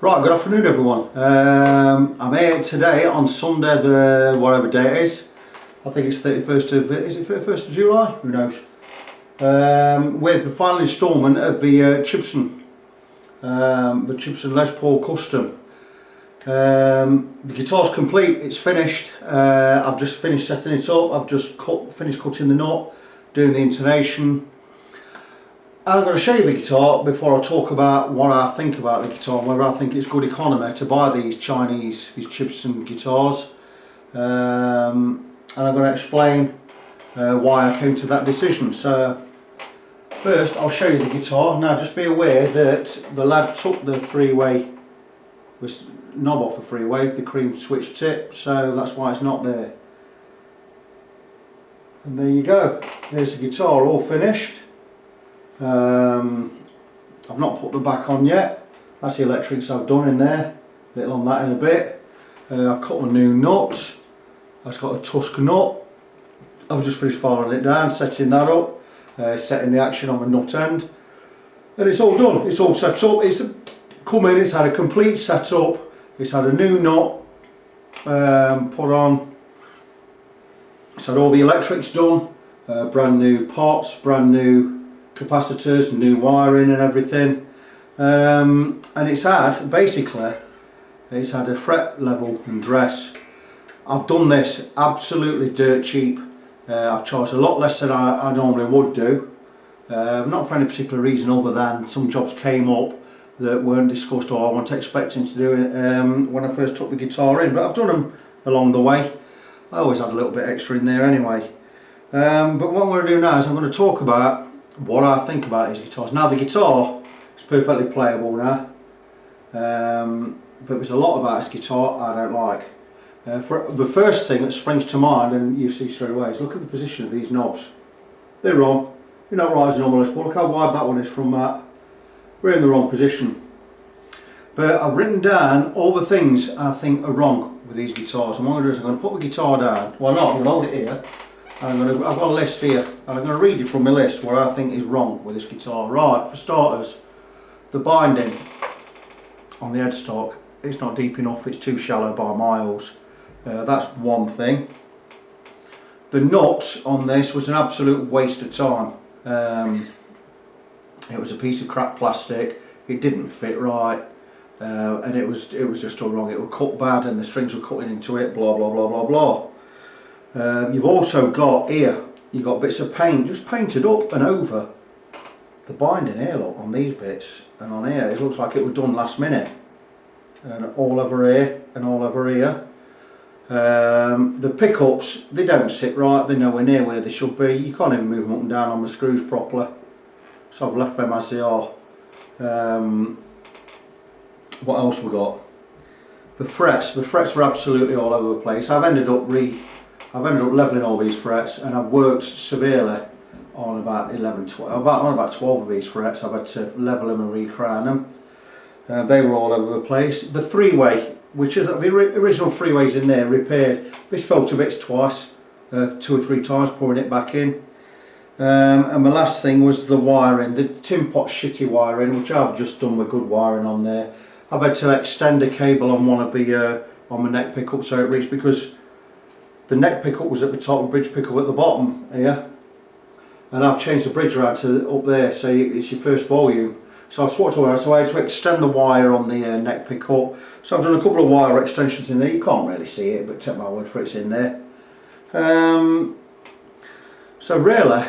Right, good afternoon everyone. I'm here today on Sunday, the whatever day it is. I think it's 31st of, is it 31st of July? Who knows? With the final instalment of the Chibson Les Paul Custom. The guitar's complete, it's finished. I've just finished setting it up, I've just finished cutting the nut, doing the intonation. I'm going to show you the guitar before I talk about what I think about the guitar and whether I think it's good economy to buy these Chibson guitars. And I'm going to explain why I came to that decision. So first I'll show you the guitar. Now just be aware that the lad took the three-way knob off the three-way, the cream switch tip, so that's why it's not there. And there you go, there's the guitar all finished. I've not put the back on yet. That's the electrics I've done in there. Little on that in a bit. I've cut a new nut. I've got a tusk nut. I've just finished filing it down, setting that up, setting the action on the nut end, and it's all done. It's all set up. It's come in. It's had a complete setup. It's had a new nut put on. It's had all the electrics done. Brand new pots, brand new capacitors, new wiring and everything, and it's had a fret level and dress. I've done this absolutely dirt cheap. I've charged a lot less than I normally would do, not for any particular reason other than some jobs came up that weren't discussed or I wasn't expecting to do it when I first took the guitar in, but I've done them along the way. I always had a little bit extra in there anyway. But what I'm going to do now is I'm going to talk about what I think about these guitars. Now the guitar is perfectly playable now, but there's a lot about this guitar I don't like. For the first thing that springs to mind, and you see straight away, is look at the position of these knobs. They're wrong. You're not right as a normal Les Paul. Look how wide that one is from that. We're in the wrong position. But I've written down all the things I think are wrong with these guitars, and what I'm going to do is I'm going to put the guitar down. Well, not, I'm going to hold it here. I've got a list here, and I'm going to read you from my list what I think is wrong with this guitar. Right, for starters, the binding on the headstock, it's not deep enough, it's too shallow by miles. That's one thing. The nut on this was an absolute waste of time. It was a piece of crap plastic, it didn't fit right, and it was just all wrong. It was cut bad and the strings were cutting into it, blah blah blah blah blah. You've also got here, you've got bits of paint just painted up and over the binding here, look, on these bits, and on here it looks like it was done last minute, and all over here and all over here. The pickups, they don't sit right, they're nowhere near where they should be. You can't even move them up and down on the screws properly, so I've left them as they are. What else we got? The frets were absolutely all over the place. I've ended up levelling all these frets, and I've worked severely on about 12 of these frets. I've had to level them and re-crown them. They were all over the place. The three-way, which is the original three-ways in there, repaired. This fell to bits twice, 2 or 3 times pouring it back in. And my last thing was the wiring, the tin pot shitty wiring, which I've just done with good wiring on there. I've had to extend a cable on one of the on my neck pickup so it reached, because the neck pickup was at the top, the bridge pickup at the bottom here, and I've changed the bridge around to up there, so it's your first volume. So I've swapped around, so I had to extend the wire on the neck pickup. So I've done a couple of wire extensions in there. You can't really see it, but take my word for it, it's in there. So really,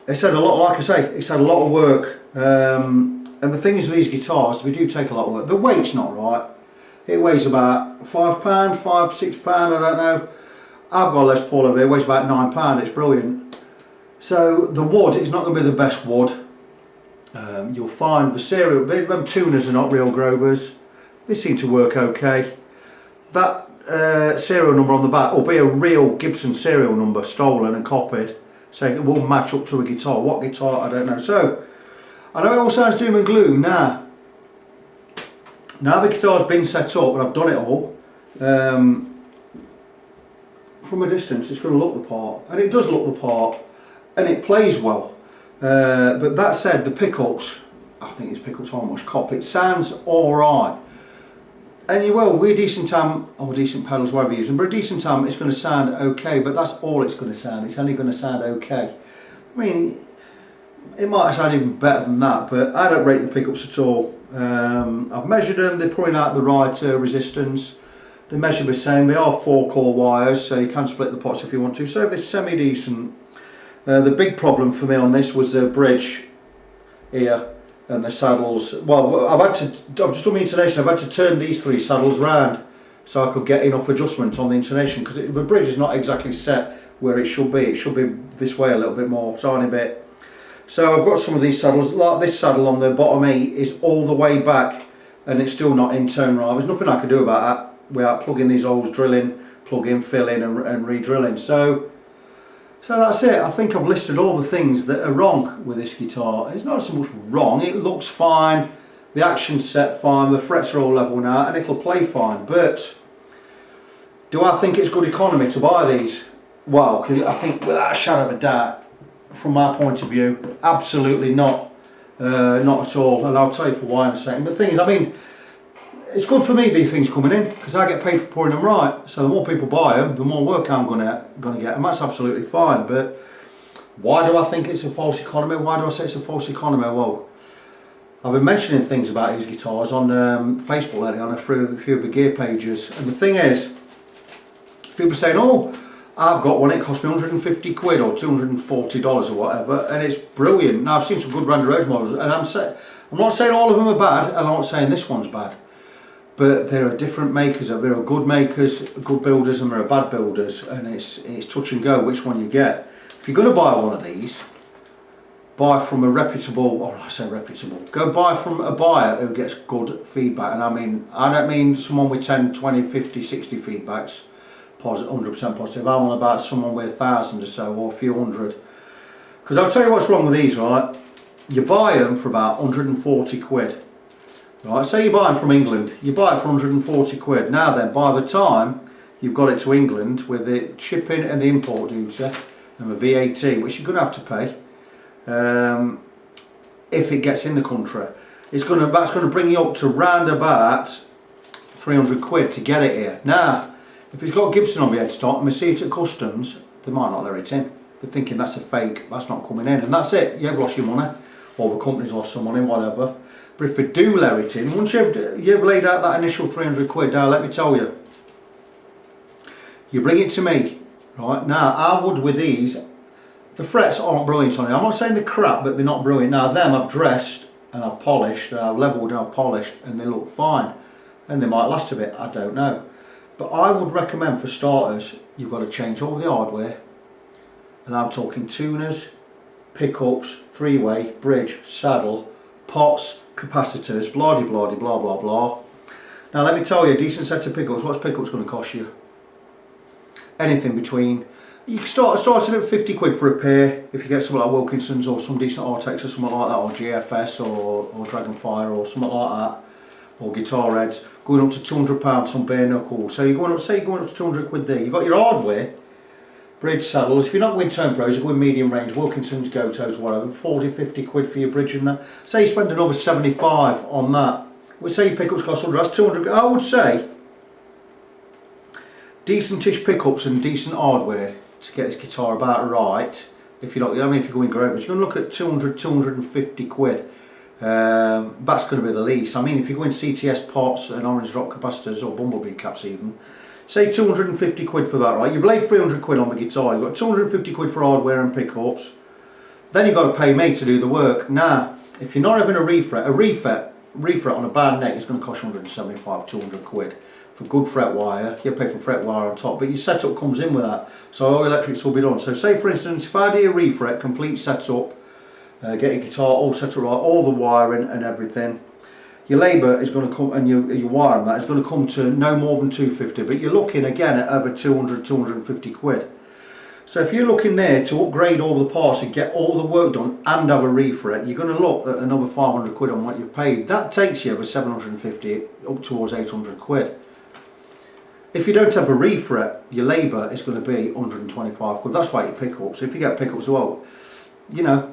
it's had a lot, like I say, it's had a lot of work. And the thing is with these guitars, we do take a lot of work. The weight's not right. It weighs about £5, £6, I don't know. I've got a Les Paul over here, it weighs about £9, it's brilliant. So the wood is not going to be the best wood. You'll find the serial, them tuners are not real Grovers. They seem to work okay. That serial number on the back will be a real Gibson serial number, stolen and copied. So it will match up to a guitar. What guitar, I don't know. So, I know it all sounds doom and gloom. Now the guitar's been set up and I've done it all. From a distance it's going to look the part, and it does look the part, and it plays well. But that said, the pickups, I think his pickups aren't much cop. It sounds alright, And you will, with a decent amp, or decent pedals, whatever you're using, but a decent amp is going to sound okay, but that's all it's going to sound. It's only going to sound okay. I mean, it might sound even better than that, but I don't rate the pickups at all. I've measured them, they're putting out the right resistance. They measure the same, they are 4-core wires, so you can split the pots if you want to. So it's semi-decent. The big problem for me on this was the bridge here and the saddles. Well, I've just done the intonation, I've had to turn these 3 saddles round so I could get enough adjustment on the intonation, because the bridge is not exactly set where it should be. It should be this way a little bit more, tiny bit. So I've got some of these saddles, like this saddle on the bottom 8 is all the way back and it's still not in tone right. There's nothing I can do about that without plugging these holes, drilling, plugging, filling and re-drilling. So that's it. I think I've listed all the things that are wrong with this guitar. It's not so much wrong, it looks fine, the action's set fine, the frets are all level now and it'll play fine, but do I think it's good economy to buy these? Well, because I think without a shadow of a doubt, from my point of view, absolutely not. Not at all, and I'll tell you for why in a second. But the thing is, I mean, it's good for me these things coming in, because I get paid for pouring them right. So the more people buy them, the more work I'm gonna get, and that's absolutely fine. But why do I think it's a false economy? Why do I say it's a false economy? Well, I've been mentioning things about these guitars on Facebook lately, on a few of the gear pages, and the thing is, people are saying, oh, I've got one, it cost me 150 quid or $240 or whatever, and it's brilliant. Now I've seen some good Randy Rhoads models, and I'm not saying all of them are bad, and I'm not saying this one's bad, but there are different makers. There are good makers, good builders, and there are bad builders, and it's touch and go which one you get. If you're going to buy one of these, buy from a reputable, or I say reputable, go buy from a buyer who gets good feedback, and I don't mean someone with 10, 20, 50, 60 feedbacks. 100% positive. I'm on about someone with 1,000 or so, or a few hundred. Because I'll tell you what's wrong with these, right? You buy them for about 140 quid. Right? Say you buy them from England, you buy it for 140 quid. Now then, by the time you've got it to England with the shipping and the import duty and the VAT, which you're going to have to pay, if it gets in the country, that's going to bring you up to round about 300 quid to get it here. Now, if it's got Gibson on the headstock and they see it at customs, they might not let it in. They're thinking that's a fake, that's not coming in, and that's it. You've lost your money, or the company's lost some money, whatever. But if they do let it in, once you've laid out that initial 300 quid, now let me tell you, you bring it to me, right? Now, I would with these, the frets aren't brilliant on it. I'm not saying they're crap, but they're not brilliant. Now, them I've dressed and I've polished, and I've levelled and I've polished, and they look fine. And they might last a bit, I don't know. But I would recommend for starters, you've got to change all the hardware. And I'm talking tuners, pickups, three-way, bridge, saddle, pots, capacitors, blah de blah de blah blah blah. Now let me tell you, a decent set of pickups, what's pickups going to cost you? Anything between, you can starting at 50 quid for a pair, if you get something like Wilkinson's or some decent Artex or something like that, or GFS or Dragonfire or something like that. Or guitar heads, going up to £200 on bare knuckles. So you're going up, say you're going up to 200 quid there. You've got your hardware, bridge saddles. If you're not going tone pros, you're going medium range, Wilkinson's, Gotos, whatever, 40, 50 quid for your bridge and that. Say you spend another 75 on that. We say your pickups cost 100, that's 200. I would say decentish pickups and decent hardware to get this guitar about right. If you're not, I mean, if you're going gravers, you're going to look at 200, 250 quid. That's going to be the least. I mean, if you're going CTS pots and orange drop capacitors or bumblebee caps even, say 250 quid for that, right? You've laid 300 quid on the guitar, you've got 250 quid for hardware and pickups, then you've got to pay me to do the work. Now, if you're not having a refret on a bad neck is going to cost 175, 200 quid. For good fret wire, you pay for fret wire on top, but your setup comes in with that, so all electrics will be done. So say for instance, if I do a refret, complete setup, get your guitar all set up right, all the wiring and everything, your labour is going to come, and your wiring, that is going to come to no more than 250, but you're looking again at over 200, 250 quid. So if you're looking there to upgrade all the parts and get all the work done and have a refret, you're going to look at another 500 quid on what you've paid. That takes you over 750 up towards 800 quid. If you don't have a refret, your labour is going to be 125 quid. That's why you pick up. So if you get pickups as well, you know,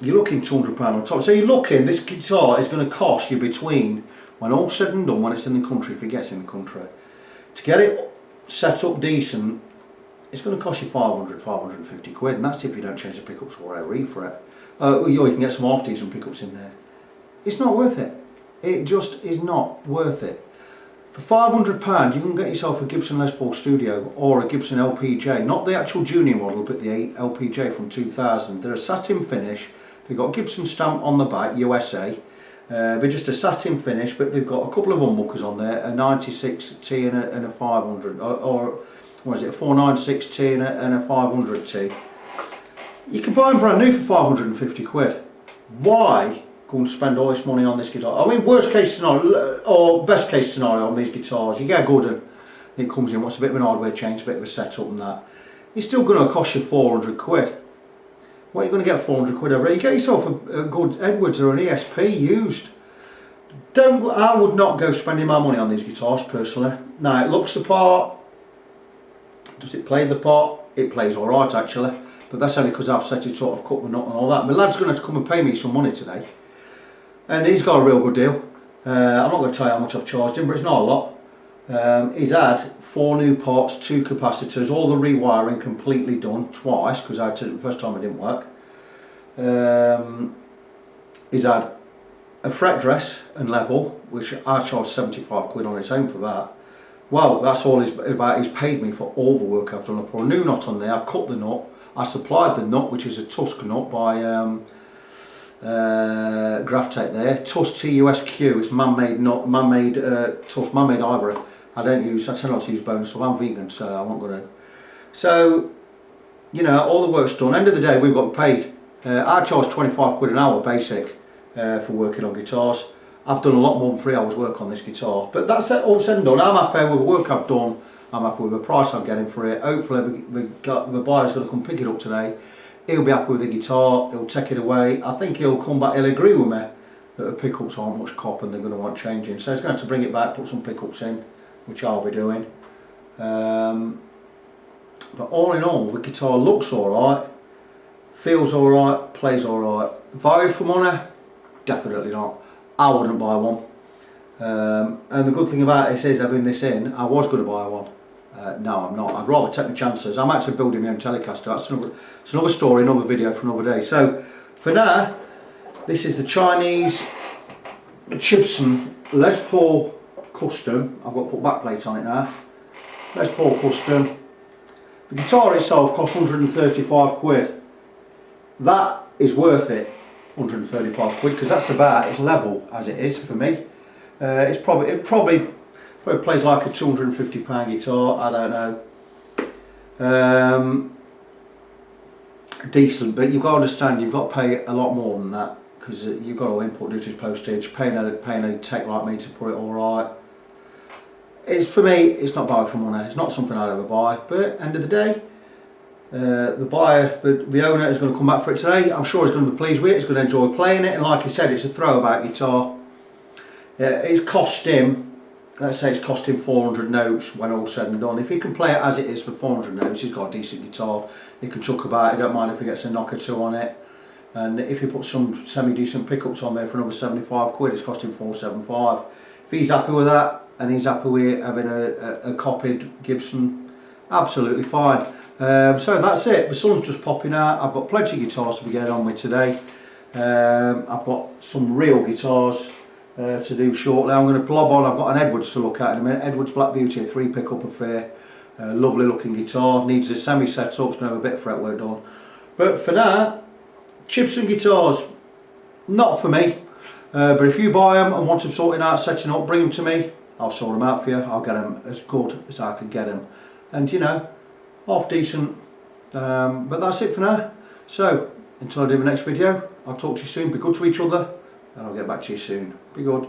you're looking £200 on top. So you're looking, this guitar is going to cost you between when all said and done, when it's in the country, if it gets in the country, to get it set up decent, it's going to cost you 500, 550 quid, and that's if you don't change the pickups or re for it. You can get some half decent pickups in there. It's not worth it. It just is not worth it. For £500 you can get yourself a Gibson Les Paul Studio or a Gibson LPJ, not the actual junior model but the LPJ from 2000. They're a satin finish, they've got a Gibson stamp on the back, USA. They're just a satin finish, but they've got a couple of humbuckers on there, a 96T and a 500, or what is it, a 496T and a 500T. You can buy them brand new for 550 quid. Why go and spend all this money on this guitar? I mean, worst case scenario, or best case scenario on these guitars, you get a good one, it comes in, wants a bit of an hardware change, a bit of a setup and that. It's still going to cost you 400 quid. What are you going to get 400 quid over? You get yourself a good Edwards or an ESP used. I would not go spending my money on these guitars personally. Now, it looks the part. Does it play the part? It plays alright actually. But that's only because I've set it sort of cut the nut and all that. My lad's going to come and pay me some money today. And he's got a real good deal. I'm not going to tell you how much I've charged him, but it's not a lot. He's had 4 new pots, 2 capacitors, all the rewiring completely done twice, because I had to, the first time it didn't work. He's had a fret dress and level, which I charged 75 quid on its own for that. Well, that's all about. He's paid me for all the work I've done. I put a new nut on there, I've cut the nut, I supplied the nut, which is a Tusk nut by Graph Tape there. Tusk TUSQ, it's man-made nut, man-made Tusk, man-made ivory. I tend not to use bone stuff, I'm vegan, so I'm not going to. So, you know, all the work's done. End of the day, we've got paid. I charge 25 quid an hour basic for working on guitars. I've done a lot more than 3 hours work on this guitar, but that's it, all said and done. I'm happy with the work I've done, I'm happy with the price I'm getting for it. Hopefully the buyer's going to come pick it up today. He'll be happy with the guitar, he'll take it away. I think he'll come back, he'll agree with me that the pickups aren't much cop and they're going to want changing. So he's going to have to bring it back, put some pickups in, which I'll be doing. But all in all, the guitar looks alright, feels alright, plays alright. Value for money? Definitely not. I wouldn't buy one. And the good thing about this is, having this in, I was going to buy one. No, I'm not. I'd rather take my chances. I'm actually building my own Telecaster. That's another story, another video for another day. So, for now, this is the Chinese Chibson Les Paul Custom. I've got to put backplate on it now. Les Paul Custom. The guitar itself costs 135 quid. That is worth it, 135 quid, because that's about as level as it is for me. It probably plays like a £250 guitar, I don't know. Decent, but you've got to understand, you've got to pay a lot more than that, because you've got to input duties, postage, paying a tech like me to put it all right. It's, for me, it's not value for money. It's not something I'd ever buy, but end of the day, the buyer, the owner is going to come back for it today. I'm sure he's going to be pleased with it, he's going to enjoy playing it, and like I said, it's a throwback guitar. It's cost him, let's say it's cost him 400 notes when all said and done. If he can play it as it is for 400 notes, he's got a decent guitar. He can chuck about, he don't mind if he gets a knock or two on it. And if you put some semi-decent pickups on there for another 75 quid, it's cost him 475. If he's happy with that, and he's happy with having a copied Gibson, absolutely fine. So that's it, the sun's just popping out. I've got plenty of guitars to be getting on with today. I've got some real guitars to do shortly. I'm going to blob on. I've got an Edwards to look at in a minute. Edwards Black Beauty, a 3 pickup affair. Lovely looking guitar. Needs a semi set up. It's going to have a bit of fretwork done. But for now, Chibson guitars, not for me. But if you buy them and want them sorting out, setting up, bring them to me. I'll sort them out for you. I'll get them as good as I can get them. And you know, half decent. But that's it for now. So until I do the next video, I'll talk to you soon. Be good to each other, and I'll get back to you soon. Be good.